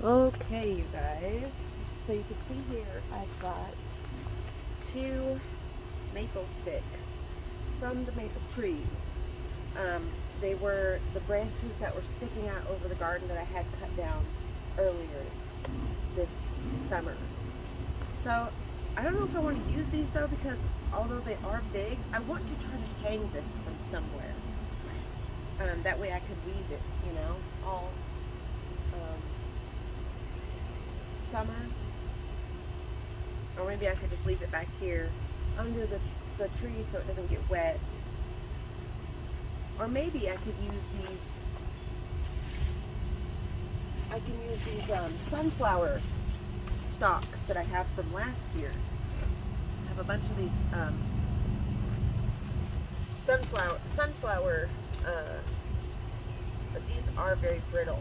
Okay, you guys. So you can see here I've got 2 maple sticks from the maple tree. They were the branches that were sticking out over the garden that I had cut down earlier this summer. So I don't know if I want to use these though, because although they are big, I want to try to hang this from somewhere. That way I could weave it, all summer. Or maybe I could just leave it back here under the tree so it doesn't get wet. Or maybe I could use these, sunflower stalks that I have from last year. I have a bunch of these sunflower, but these are very brittle.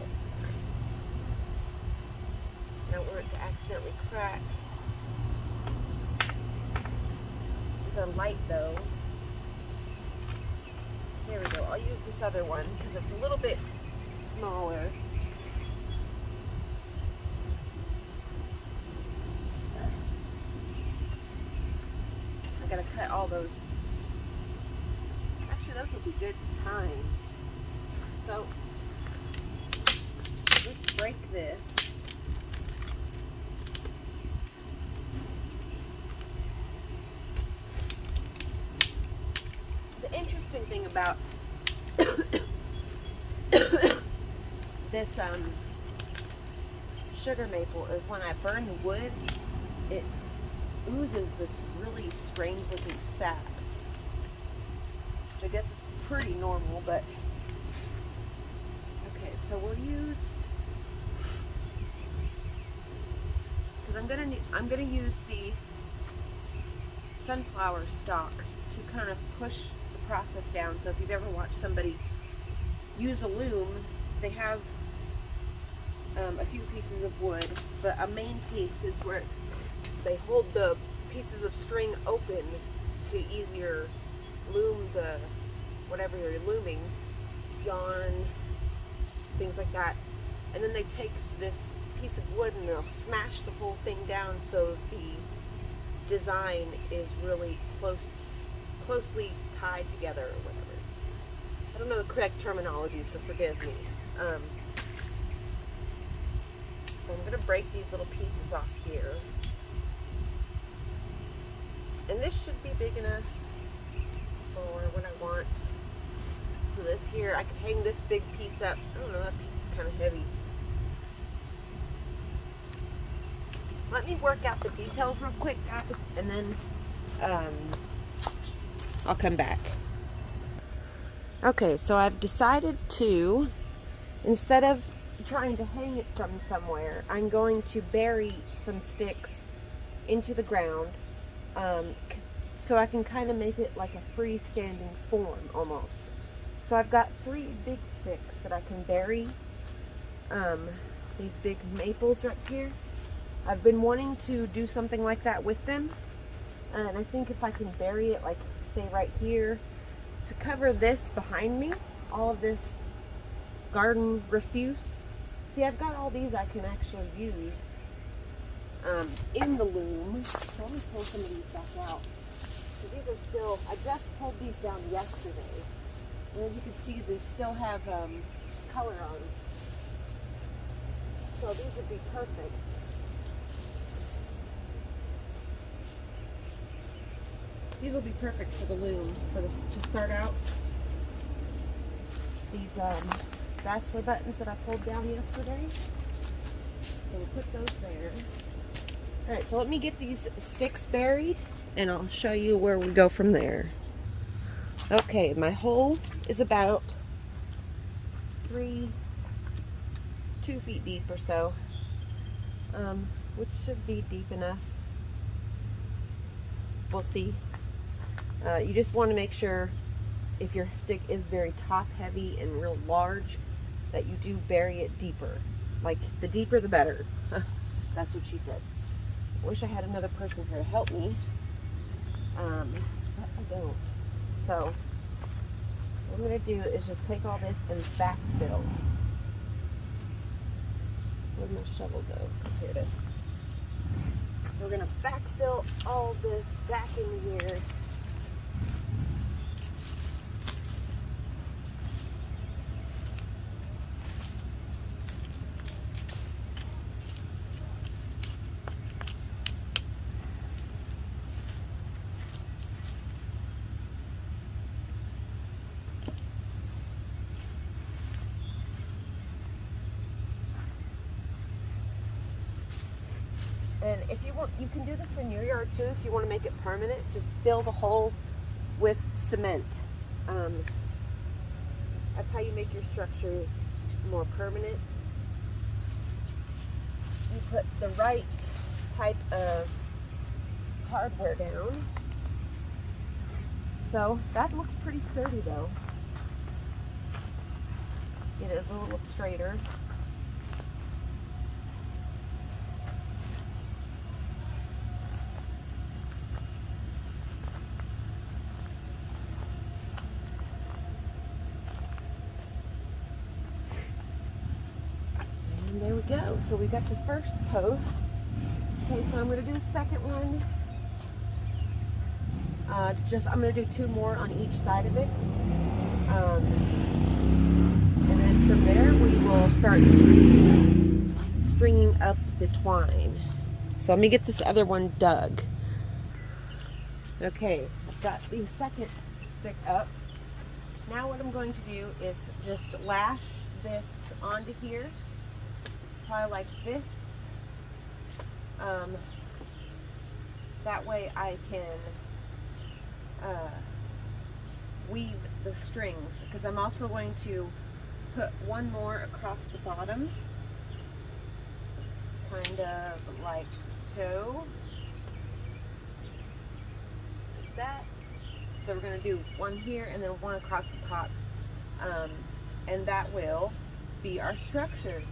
I don't want it to accidentally crack. These are light though. There we go. I'll use this other one because it's a little bit smaller. I gotta cut all those. Actually, those will be good tines. So, just break this. The interesting thing about this sugar maple is when I burn the wood, it oozes this really strange looking sap. Which I guess is pretty normal, but okay, so we'll use, because I'm gonna use the sunflower stalk to kind of push the process down. So if you've ever watched somebody use a loom, they have a few pieces of wood, but a main piece is where they hold the pieces of string open to easier loom the whatever you're looming, yarn, things like that. And then they take this piece of wood and they'll smash the whole thing down so the design is really closely tied together or whatever. I don't know the correct terminology, so forgive me. So I'm going to break these little pieces off here. And this should be big enough for what I want. So this here, I can hang this big piece up. I don't know, that piece is kind of heavy. Let me work out the details real quick, guys, and then I'll come back. Okay, so I've decided to, instead of trying to hang it from somewhere, I'm going to bury some sticks into the ground, so I can kind of make it like a freestanding form almost. So I've got 3 big sticks that I can bury, these big maples right here. I've been wanting to do something like that with them, and I think if I can bury it, like say right here, to cover this behind me, all of this garden refuse. See, I've got all these I can actually use in the loom. So let me pull some of these back out. So these are still, I just pulled these down yesterday. And as you can see, they still have color on them. So these would be perfect. These will be perfect for the loom, to start out. These bachelor buttons that I pulled down yesterday. So we'll put those there. Alright, so let me get these sticks buried and I'll show you where we go from there. Okay, my hole is about 2 feet deep or so, which should be deep enough. We'll see. You just want to make sure, if your stick is very top heavy and real large, that you do bury it deeper. Like, the deeper the better. That's what she said. I wish I had another person here to help me, but I don't. So what I'm going to do is just take all this and backfill. Where'd my shovel go? Here it is. We're gonna backfill all this back in here. And if you want, you can do this in your yard too. If you want to make it permanent, just fill the hole with cement. That's how you make your structures more permanent. You put the right type of hardware down. So that looks pretty sturdy though. Get it a little straighter. There we go. So we got the first post. Okay, so I'm going to do the second one. I'm going to do 2 more on each side of it. And then from there we will start stringing up the twine. So let me get this other one dug. Okay, I've got the second stick up. Now what I'm going to do is just lash this onto here. Probably like this. That way I can weave the strings, because I'm also going to put one more across the bottom, kind of like so, like that. So we're going to do one here and then one across the top, and that will be our structure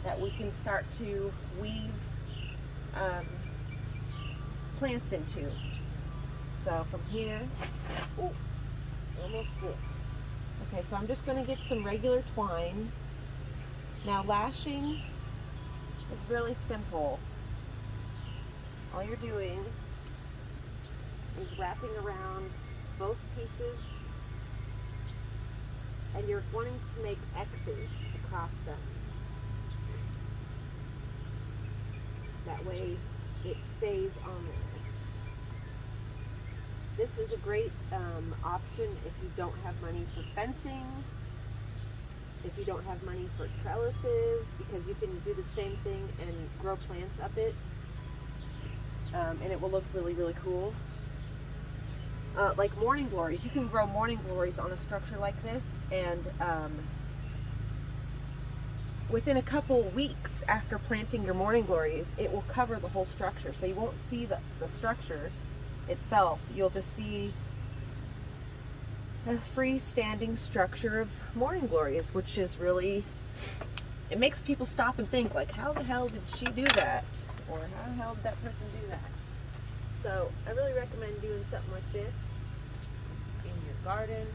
that we can start to weave plants into. So from here, ooh, almost slipped. Okay, so I'm just going to get some regular twine. Now lashing is really simple. All you're doing is wrapping around both pieces, and you're wanting to make X's across them. That way it stays on there. This is a great option if you don't have money for fencing, if you don't have money for trellises, because you can do the same thing and grow plants up it, and it will look really, really cool. Like morning glories, you can grow morning glories on a structure like this, and within a couple weeks after planting your morning glories, it will cover the whole structure. So you won't see the structure itself. You'll just see a freestanding structure of morning glories, which is really, it makes people stop and think, like, how the hell did she do that? Or how the hell did that person do that? So I really recommend doing something like this in your garden.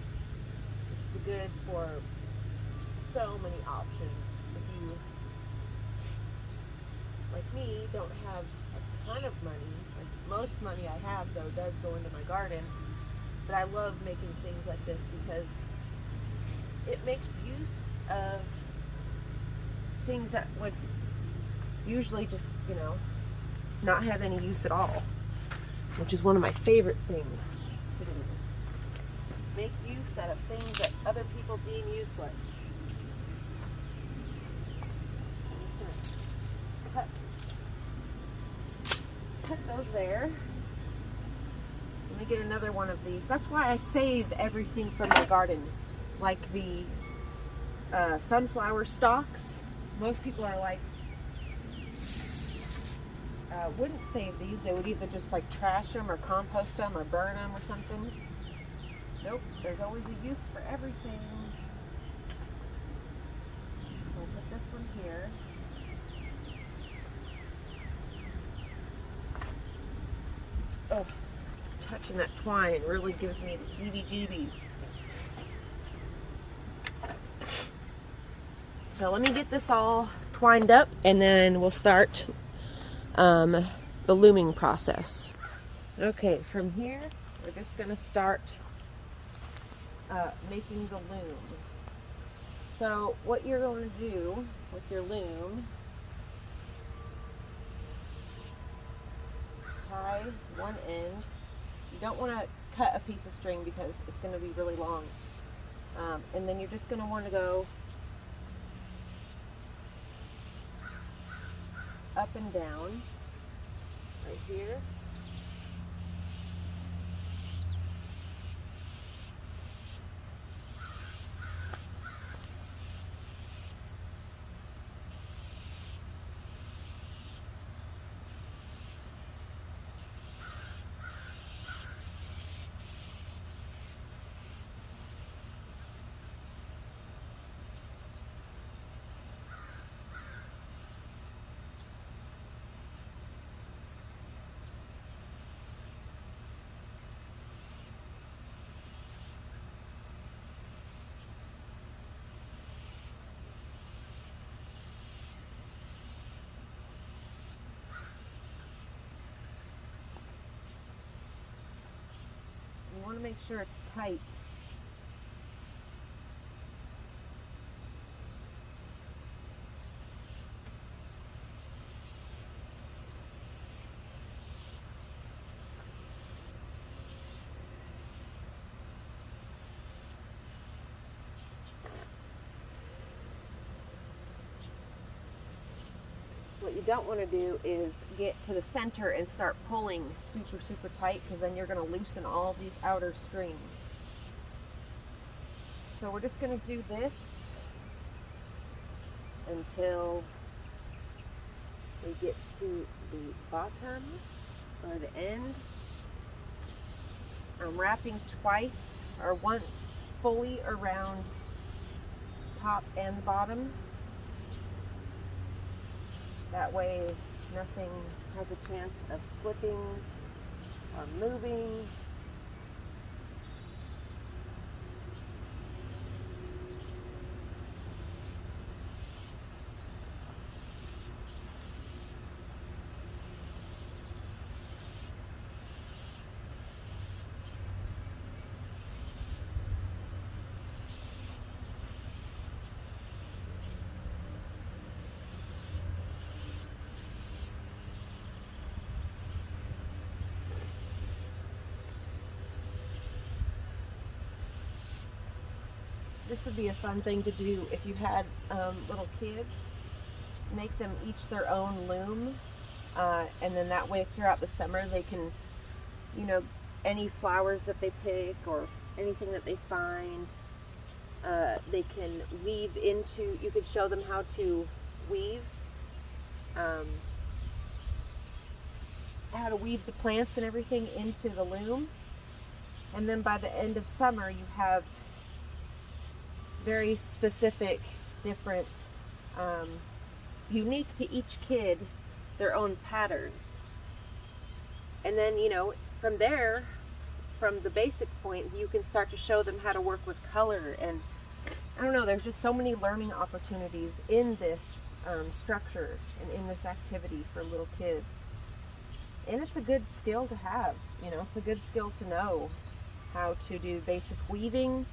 This is good for so many options. If you, like me, don't have a ton of money, like most money I have though does go into my garden, but I love making things like this because it makes use of things that would usually just, you know, not have any use at all, which is one of my favorite things to do. Make use out of things that other people deem useless. I'm just gonna cut those there. Let me get another one of these. That's why I save everything from my garden, like the sunflower stalks. Most people are like, wouldn't save these. They would either just like trash them or compost them or burn them or something. Nope, there's always a use for everything. We'll put this one here. Oh, touching that twine really gives me the heebie-jeebies. So let me get this all twined up, and then we'll start the looming process. Okay, from here we're just going to start making the loom. So what you're going to do with your loom, tie one end. You don't want to cut a piece of string because it's going to be really long. And then you're just going to want to go up and down right here. You want to make sure it's tight. What you don't want to do is get to the center and start pulling super, super tight, because then you're going to loosen all of these outer strings. So we're just going to do this until we get to the bottom or the end. I'm wrapping twice or once fully around top and bottom. That way nothing has a chance of slipping or moving. This would be a fun thing to do if you had little kids. Make them each their own loom, and then that way throughout the summer they can, you know, any flowers that they pick or anything that they find, they can weave into. You could show them how to weave, how to weave the plants and everything into the loom, and then by the end of summer you have very specific, different, unique to each kid, their own pattern. And then, you know, from there, from the basic point, you can start to show them how to work with color. And I don't know, there's just so many learning opportunities in this structure and in this activity for little kids. And it's a good skill to have, you know, it's a good skill to know how to do basic weaving.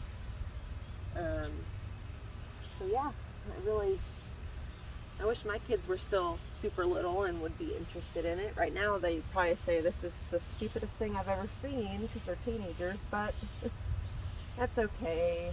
So yeah, I wish my kids were still super little and would be interested in it. Right now they probably say this is the stupidest thing I've ever seen because they're teenagers, but that's okay.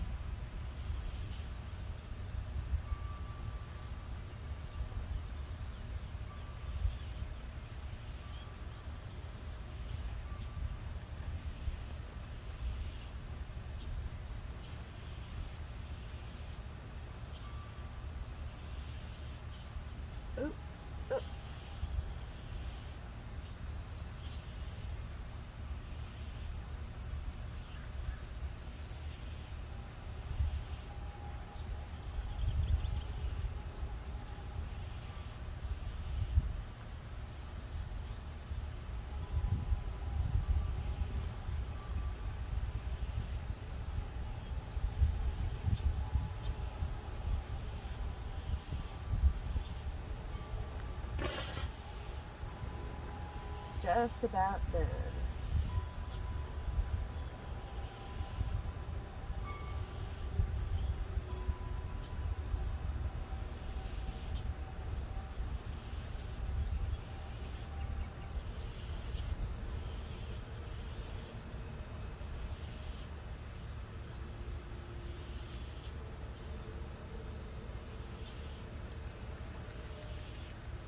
Oop, oop. Just about done.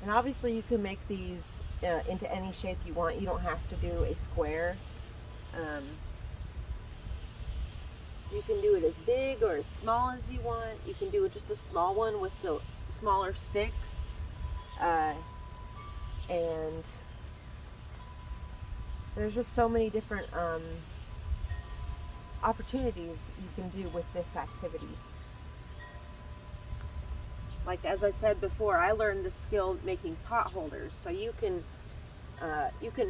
And obviously you can make these into any shape you want. You don't have to do a square. You can do it as big or as small as you want. You can do it just a small one with the smaller sticks. And there's just so many different opportunities you can do with this activity. Like as I said before, I learned the skill making pot holders. So you can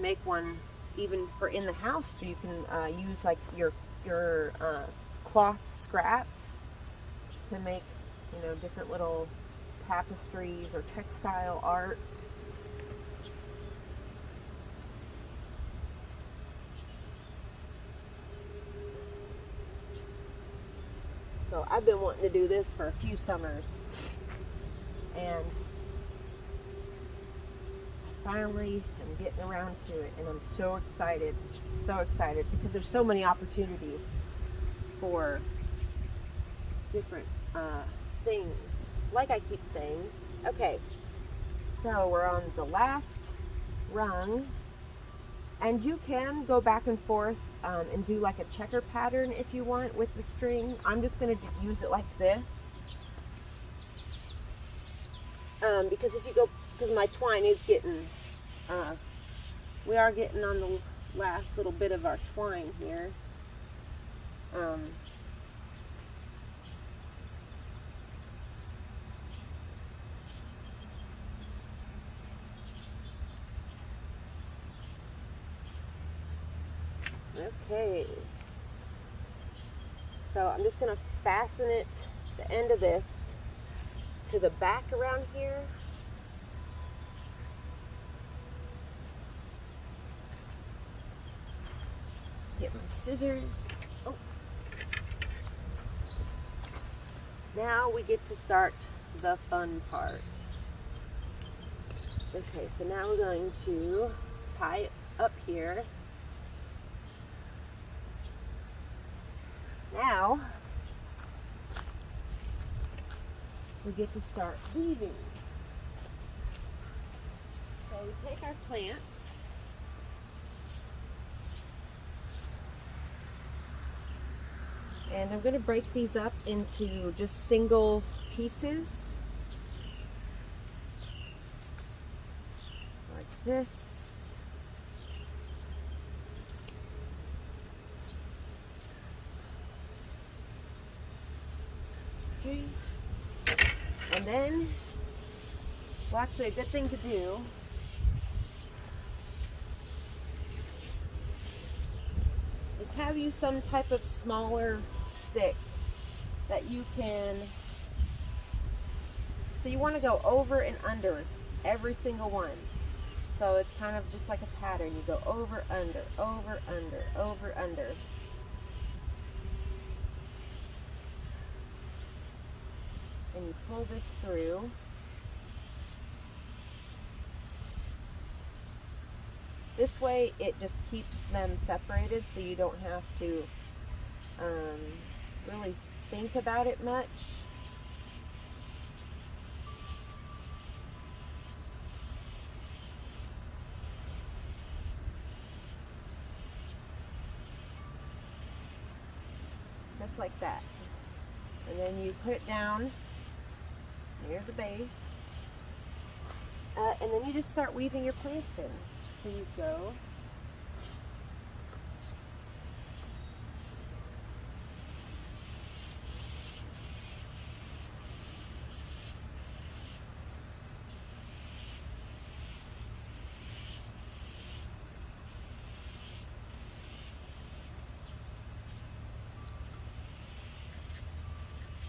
make one even for in the house. So you can use like your cloth scraps to make, you know, different little tapestries or textile art. So I've been wanting to do this for a few summers, and I finally am getting around to it, and I'm so excited because there's so many opportunities for different things. Like I keep saying, okay, so we're on the last rung, and you can go back and forth and do like a checker pattern if you want with the string. I'm just going to use it like this because if you go, because my twine is getting, we are getting on the last little bit of our twine here. Okay, so I'm just going to fasten it, the end of this, to the back around here. Get my scissors. Oh. Now we get to start the fun part. Okay, so now we're going to tie it up here. Now, we get to start weaving. So we take our plants, and I'm going to break these up into just single pieces, like this. Okay. And then, well, actually a good thing to do is have you some type of smaller stick that you can, so you want to go over and under every single one. So it's kind of just like a pattern. You go over, under, over, under, over, under. And you pull this through. This way it just keeps them separated, so you don't have to really think about it much. Just like that. And then you put it down near the base, and then you just start weaving your plants in. So you go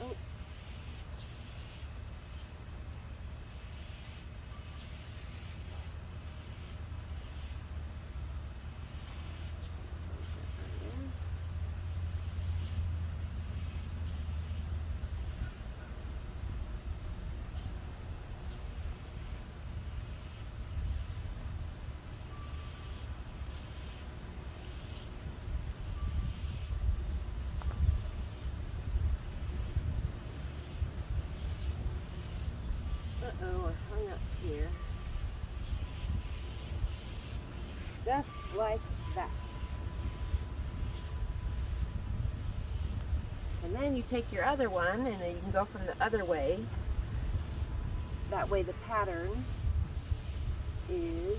oh. going up here. Just like that. And then you take your other one and then you can go from the other way. That way the pattern is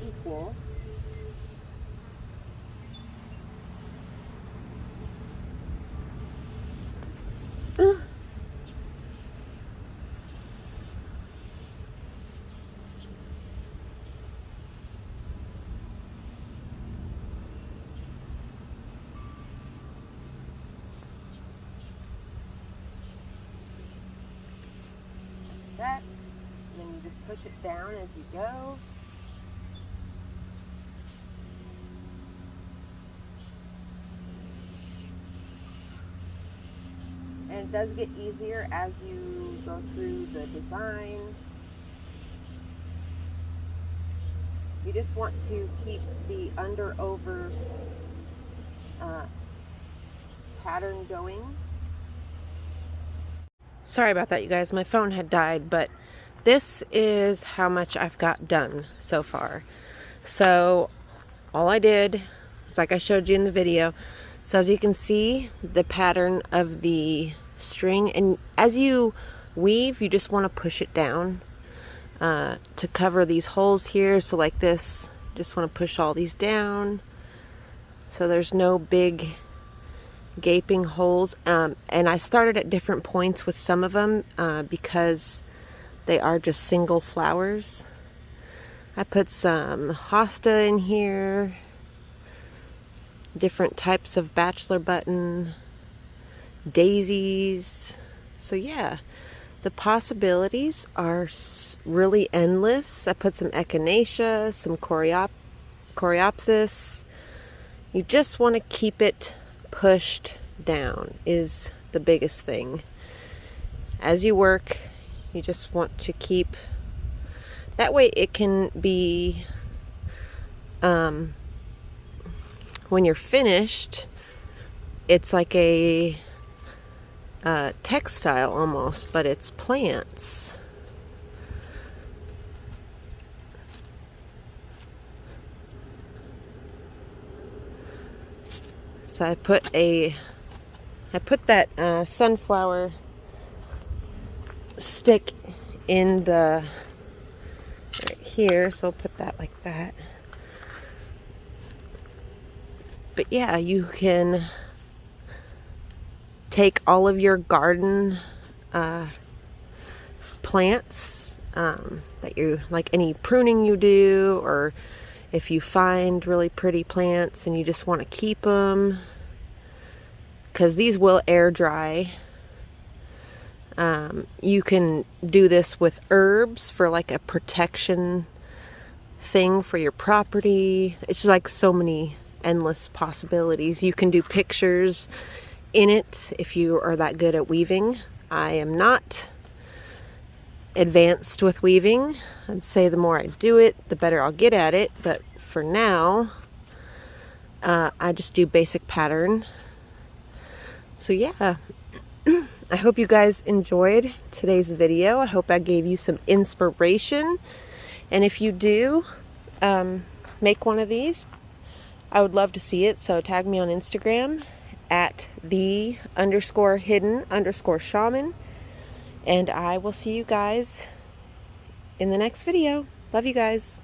equal. That, and then you just push it down as you go. And it does get easier as you go through the design. You just want to keep the under-over pattern going. Sorry about that, you guys. My phone had died, but this is how much I've got done so far. So all I did was like I showed you in the video. So as you can see, the pattern of the string, and as you weave, you just want to push it down to cover these holes here. So like this, just want to push all these down so there's no big gaping holes, and I started at different points with some of them because they are just single flowers. I put some hosta in here, different types of bachelor button, daisies. So yeah, the possibilities are really endless. I put some echinacea, some coreopsis. You just want to keep it pushed down is the biggest thing. As you work, you just want to keep, that way it can be, when you're finished, it's like a textile almost, but it's plants. So I put that sunflower stick in the right here, so I'll put that like that. But yeah, you can take all of your garden plants that you like, any pruning you do, or if you find really pretty plants and you just want to keep them, because these will air dry. You can do this with herbs for like a protection thing for your property. It's just like so many endless possibilities. You can do pictures in it if you are that good at weaving. I am not advanced with weaving. I'd say the more I do it, the better I'll get at it. But for now, I just do basic pattern. So yeah, I hope you guys enjoyed today's video. I hope I gave you some inspiration. And if you do make one of these, I would love to see it. So tag me on Instagram at _hidden_shaman. And I will see you guys in the next video. Love you guys.